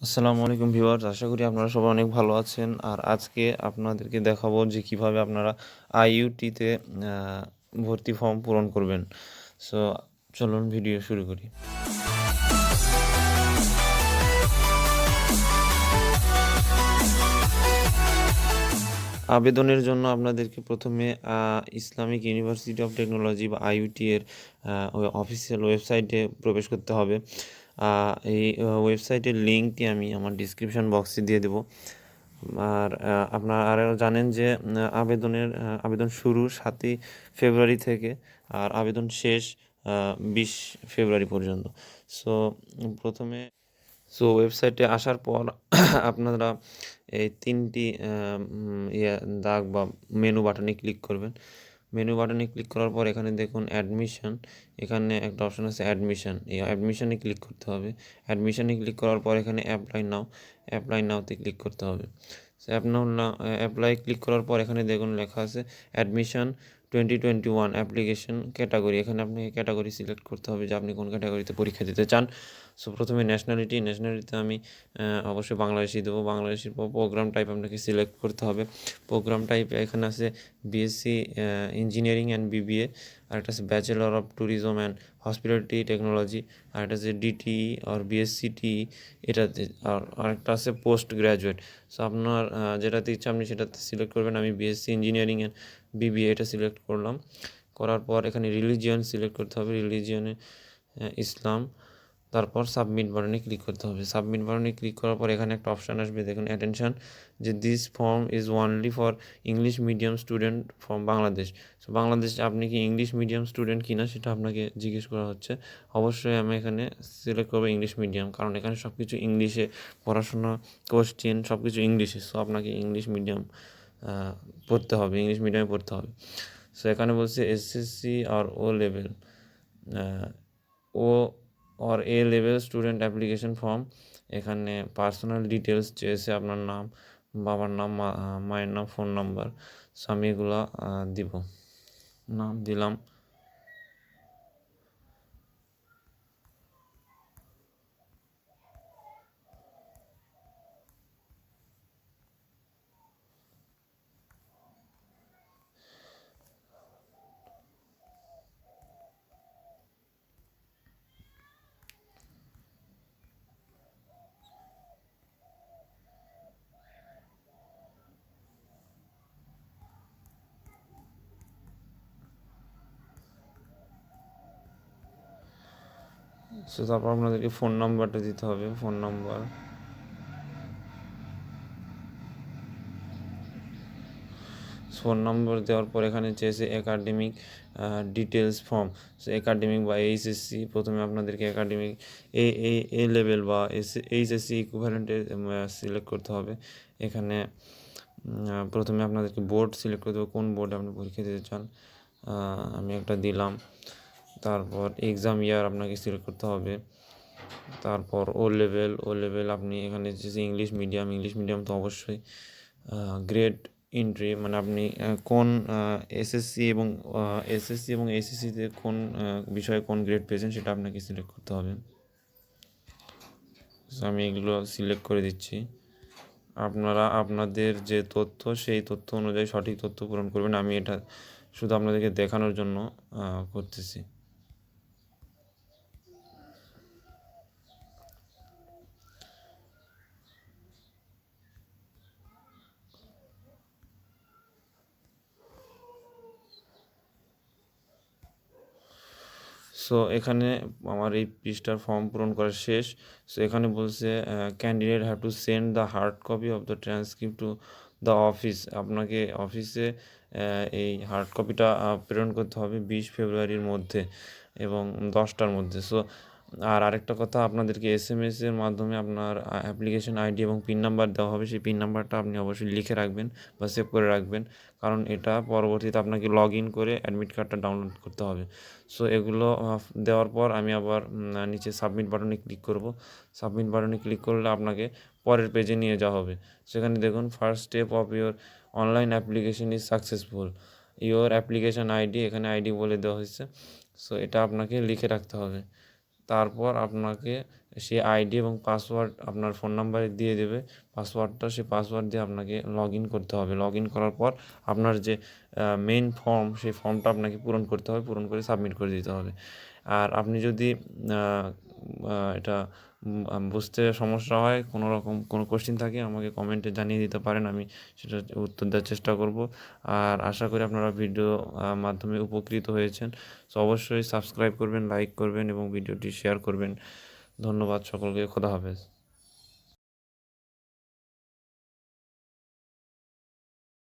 আসসালামু আলাইকুম ভিউয়ার্স, আশা করি আপনারা সবাই অনেক ভালো আছেন। আর আজকে আপনাদেরকে দেখাবো যে কিভাবে আপনারা আইইউটিতে ভর্তি ফর্ম পূরণ করবেন। সো চলুন ভিডিও শুরু করি। আবেদনের জন্য আপনাদেরকে প্রথমে ইসলামিক ইউনিভার্সিটি অফ টেকনোলজি বা আইইউটি এর অফিসিয়াল ওয়েবসাইটে প্রবেশ করতে হবে। এই ওয়েবসাইটের লিঙ্কটি আমি আমার ডিসক্রিপশন বক্সে দিয়ে দেবো। আর আপনারা আরও জানেন যে আবেদন শুরু 7ই ফেব্রুয়ারি থেকে আর আবেদন শেষ 20 ফেব্রুয়ারি পর্যন্ত। সো প্রথমে ওয়েবসাইটে আসার পর আপনারা এই 3টি দাগ বা মেনু বাটনে ক্লিক করবেন। মেনু বাটনে ক্লিক করার পর এখানে দেখুন অ্যাডমিশন, এখানে একটা অপশন আছে অ্যাডমিশন, এই অ্যাডমিশনে ক্লিক করতে হবে। অ্যাডমিশনে ক্লিক করার পর এখানে অ্যাপ্লাই নাওতে ক্লিক করতে হবে। অ্যাপ্লাই ক্লিক করার পর এখানে দেখুন লেখা আছে অ্যাডমিশন 2021 অ্যাপ্লিকেশন ক্যাটাগরি। এখানে আপনাকে ক্যাটাগরি সিলেক্ট করতে হবে যে আপনি কোন ক্যাটাগরিতে পরীক্ষা দিতে চান। সো প্রথমে ন্যাশনালিটিতে আমি অবশ্যই বাংলাদেশি দেবো। বাংলাদেশের পর প্রোগ্রাম টাইপ আপনাকে সিলেক্ট করতে হবে। প্রোগ্রাম টাইপ এখানে আছে বিএসসি ইঞ্জিনিয়ারিং অ্যান্ড বিবিএ, আর একটা আছে bachelor of tourism and hospitality technology, আর একটা আছে ডিটিই আর বিএসসিটিই এটাতে, আর আরেকটা আছে পোস্ট গ্র্যাজুয়েট। সো আপনার যেটাতে ইচ্ছা আপনি সেটাতে সিলেক্ট করবেন। আমি বিএসসি ইঞ্জিনিয়ারিং অ্যান্ড বিবিএ এটা সিলেক্ট করলাম। করার পর এখানে রিলিজিয়ন সিলেক্ট করতে হবে, রিলিজিয়নে ইসলাম। তারপর সাবমিট বাটনে ক্লিক করতে হবে। সাবমিট বাটনে ক্লিক করার পর এখানে একটা অপশান আসবে, দেখুন অ্যাটেনশন, যে this form is only for English medium student from Bangladesh. So Bangladesh আপনি কি ইংলিশ মিডিয়াম স্টুডেন্ট কিনা সেটা আপনাকে জিজ্ঞেস করা হচ্ছে। অবশ্যই আমি এখানে সিলেক্ট করবো ইংলিশ মিডিয়াম, কারণ এখানে সব কিছু ইংলিশে পড়াশোনা, কোশ্চেন সব কিছু ইংলিশে। সো আপনাকে ইংলিশ মিডিয়াম পড়তে হবে, ইংলিশ মিডিয়ামে পড়তে হবে। সো এখানে বলছে এসএসসি আর ও লেভেল, ও আর A level student application form. এখানে পার্সোনাল ডিটেলস চেয়েছে, আপনার নাম, বাবার নাম, মায়ের নাম, ফোন নাম্বার। সো আমি এগুলো দিব, নাম দিলাম। সো তারপর আপনাদেরকে ফোন নাম্বারটা দিতে হবে, ফোন নাম্বার। ফোন নম্বর দেওয়ার পর এখানে চেয়েছে academic details form. So academic বা এইচএসসি, প্রথমে আপনাদেরকে একাডেমিক এ লেভেল বা এইচএসসি ইকুইভ্যালেন্টে সিলেক্ট করতে হবে। এখানে প্রথমে আপনাদেরকে বোর্ড সিলেক্ট করতে হবে, কোন বোর্ডে আপনি পরীক্ষা দিতে চান। আমি একটা দিলাম। তারপর এক্সাম ইয়ার আপনাকে সিলেক্ট করতে হবে। তারপর ও লেভেল আপনি এখানে যে ইংলিশ মিডিয়াম তো অবশ্যই। গ্রেড এন্ট্রি মানে আপনি কোন এসএসসি এবং এইচএসসিতে কোন বিষয়ে কোন গ্রেড পেয়েছেন সেটা আপনাকে সিলেক্ট করতে হবে। আমি এগুলো সিলেক্ট করে দিচ্ছি। আপনারা আপনাদের যে তথ্য সেই তথ্য অনুযায়ী সঠিক তথ্য পূরণ করবেন। আমি এটা শুধু আপনাদেরকে দেখানোর জন্য করতেছি। সো এখানে আমার এই পৃষ্ঠার ফর্ম পূরণ করা শেষ। সো এখানে বলছে candidate have to send the hard copy of the transcript to the office. আপনাকে অফিসে এই হার্ড কপিটা প্রেরণ করতে হবে 20 ফেব্রুয়ারির মধ্যে এবং 10টার মধ্যে। সো আর আরেকটা কথা, আপনাদেরকে এসএমএসের মাধ্যমে আপনার অ্যাপ্লিকেশন আইডি এবং পিন নাম্বার দেওয়া হবে। সেই পিন নাম্বারটা আপনি অবশ্যই লিখে রাখবেন বা সেভ করে রাখবেন, কারণ এটা পরবর্তীতে আপনাকে লগ ইন করে অ্যাডমিট কার্ডটা ডাউনলোড করতে হবে। সো এগুলো দেওয়ার পর আমি আবার নিচে সাবমিট বাটনে ক্লিক করব। সাবমিট বাটনে ক্লিক করলে আপনাকে পরের পেজে নিয়ে যাওয়া হবে। সেখানে দেখুন first step of your online application is successful, your application ID, এখানে আইডি বলে দেওয়া হয়েছে। সো এটা আপনাকে লিখে রাখতে হবে। তারপর আপনাকে সে আইডি এবং পাসওয়ার্ড আপনার ফোন নাম্বারে দিয়ে দেবে পাসওয়ার্ডটা, সেই পাসওয়ার্ড দিয়ে আপনাকে লগ ইন করতে হবে। লগ ইন করার পর আপনার যে মেইন ফর্ম, সেই ফর্মটা আপনাকে পূরণ করতে হবে, পূরণ করে সাবমিট করে দিতে হবে। আর আপনি যদি এটা বুঝতে সমস্যা হয়, কোনো রকম কোনো কোশ্চেন থাকে, আমাকে কমেন্টে জানিয়ে দিতে পারেন, আমি সেটার উত্তর দেওয়ার চেষ্টা করব। আর আশা করি আপনারা ভিডিও মাধ্যমে উপকৃত হয়েছেন। সো অবশ্যই সাবস্ক্রাইব করবেন, লাইক করবেন এবং ভিডিওটি শেয়ার করবেন। ধন্যবাদ সকলকে। খোদা হাফেজ।